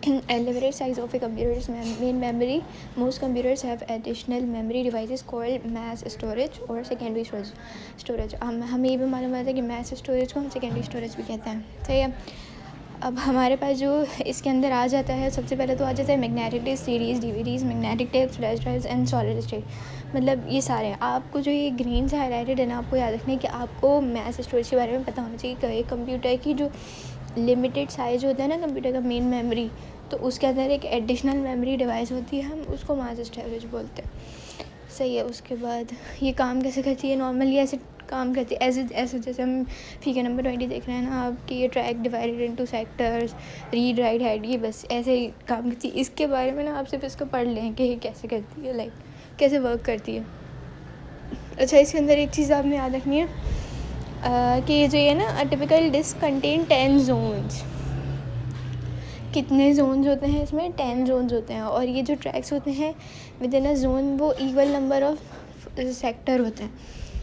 Leverage size of a computer's main memory. Most computers have additional memory devices called mass storage or secondary storage. हमें ये भी मालूम होता है कि mass storage को हम secondary storage भी कहते हैं. सही है. अब हमारे पास जो इसके अंदर आ जाता है, सबसे पहले तो आ जाता है magnetic disk, CDs, DVDs, magnetic tape, flash drives and solid state. मतलब ये सारे हैं. आपको जो ये ग्रीन से हाईलाइटेड है ना, आपको याद रखना है कि आपको मैस स्टोरेज के बारे में पता होना चाहिए कि एक कंप्यूटर की जो लिमिटेड साइज़ होता है ना कंप्यूटर का मेन मेमोरी, तो उसके अंदर एक एडिशनल मेमोरी डिवाइस होती है, हम उसको मास स्टोरेज बोलते हैं. सही है. उसके बाद ये काम कैसे करती है? नॉर्मली ऐसे काम करती है ऐसे जैसे हम फिगर नंबर 20 देख रहे हैं ना आपकी, ये track divided into sectors, read write head, ये बस ऐसे ही काम करती है. इसके बारे में ना आप सिर्फ इसको पढ़ लें कि ये कैसे करती है, लाइक कैसे वर्क करती है. अच्छा, इसके अंदर एक चीज़ आपने याद रखनी है कि ये जो है ना, टिपिकल डिस्क कंटेन 10 जोन्स. कितने जोन्स होते हैं इसमें? 10 जोन्स होते हैं. और ये जो ट्रैक्स होते हैं विद इन अ जोन, वो इक्वल नंबर ऑफ सेक्टर होते हैं.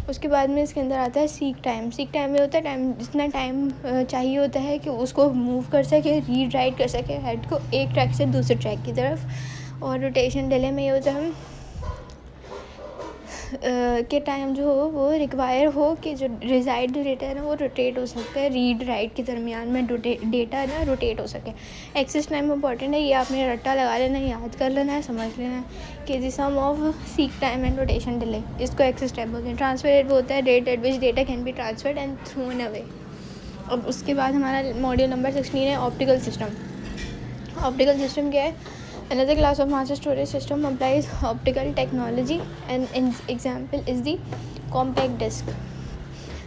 उसके बाद में इसके अंदर आता है सीक टाइम. सीक टाइम में होता है टाइम, जितना टाइम चाहिए होता है कि उसको मूव कर सके, रीड राइट कर सके हेड को एक ट्रैक से दूसरे ट्रैक की तरफ. और रोटेशन डिले में ये होता है कि टाइम जो हो वो रिक्वायर हो कि जो रिजाइड जो डेटा है ना वो रोटेट हो सकता है, रीड राइट के दरमियान में डेटा ना रोटेट हो सके. एक्सेस टाइम इंपॉर्टेंट है, ये आपने रट्टा लगा लेना है, याद कर लेना है, समझ लेना है कि the sum of seek time and rotation delay, इसको एक्सेस टाइम बोलते हैं. ट्रांसफर रेट वो होता है rate at which data can be transferred and thrown away. अब उसके बाद हमारा मॉड्यूल नंबर 16 है ऑप्टिकल सिस्टम. ऑप्टिकल सिस्टम क्या है? Another class of mass storage system applies optical technology, and an example is the compact disc.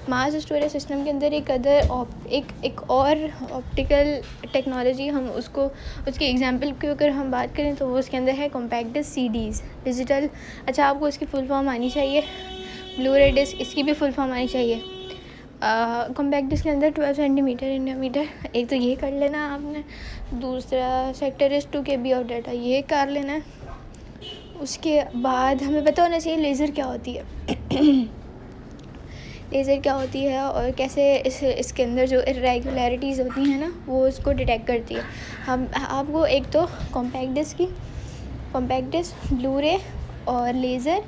Mass storage system के अंदर एक और ऑप्टिकल टेक्नोलॉजी, हम उसको उसकी एग्जांपल की अगर हम बात करें तो वो उसके अंदर है कॉम्पैक्ट डिस्क, सीडीज़, डिजिटल. अच्छा, आपको इसकी फुल फॉर्म आनी चाहिए. ब्लू रे डिस्क, इसकी भी फुल फॉर्म आनी चाहिए. कॉम्पैक्ट डिस्क के अंदर 12 सेंटीमीटर इन मीटर, एक तो ये कर लेना आपने. दूसरा sector is 2 KB of data, ये कर लेना. उसके बाद हमें पता होना चाहिए लेज़र क्या होती है. लेज़र क्या होती है और कैसे इसके अंदर जो इरेगुलरिटीज़ होती हैं ना वो इसको डिटेक्ट करती है. हम आपको एक तो कॉम्पैक्ट डिस्क, ब्लू रे और लेज़र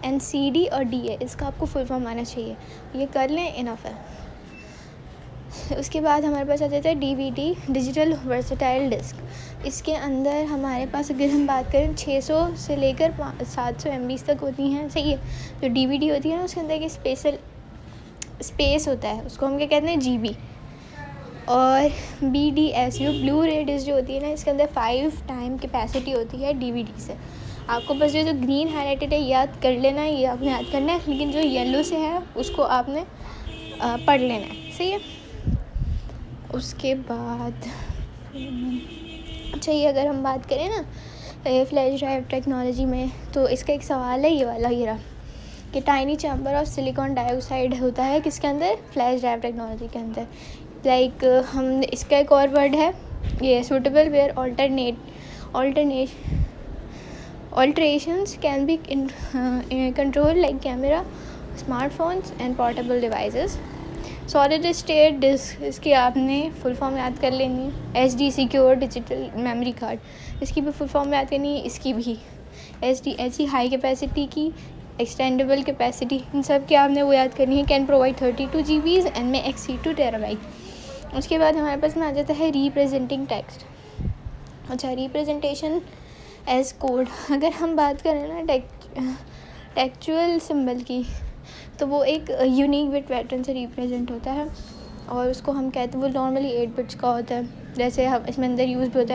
एंड CD और DA, इसका आपको फुल फॉर्म आना चाहिए. ये कर लें, इनफ है. उसके बाद हमारे पास आ जाता है DVD, डिजिटल वर्सेटाइल डिस्क. इसके अंदर हमारे पास अगर हम बात करें 600 से लेकर 700 MB तक होती हैं. सही है. जो DVD होती है ना उसके अंदर एक स्पेस होता है, उसको हम क्या कहते हैं? GB. और BDS जो ब्लू रे डिस्क जो होती है ना, इसके अंदर 5 टाइम कैपेसिटी होती है DVD से. आपको बस जो ग्रीन हाईलाइटेड है याद कर लेना है, ये आपने याद करना है, लेकिन जो येलो से है उसको आपने पढ़ लेना है. सही है. उसके बाद चाहिए अगर हम बात करें ना फ्लैश ड्राइव टेक्नोलॉजी में, तो इसका एक सवाल है ये वाला ही रहा कि tiny chamber of silicon dioxide होता है किसके अंदर? फ्लैश ड्राइव टेक्नोलॉजी के अंदर. लाइक हम इसका एक और वर्ड है ये suitable where alterations can be controlled like camera, smartphones and portable devices. Solid state disk, इसकी आपने फुल फॉर्म याद कर लेनी है. SD secure digital memory card, इसकी भी फुल फॉर्म याद करनी है. इसकी भी SD ऐसी हाई कैपेसिटी की एक्सटेंडेबल कैपेसिटी, इन सब की आपने वो याद करनी है. कैन प्रोवाइड 32 GB एंड में एक्सीड 2 TB. उसके बाद हमारे पास में आ जाता है रिप्रेजेंटिंग टेक्स्ट. अच्छा, रिप्रेजेंटेशन एज कोड. अगर हम बात करें ना टेक्चुअल सिंबल की, तो वो एक यूनिक बिट पैटर्न से रिप्रेजेंट होता है और उसको हम कहते हैं, वो नॉर्मली 8 बिट्स का होता है. जैसे हम इसमें अंदर यूज़ भी होता है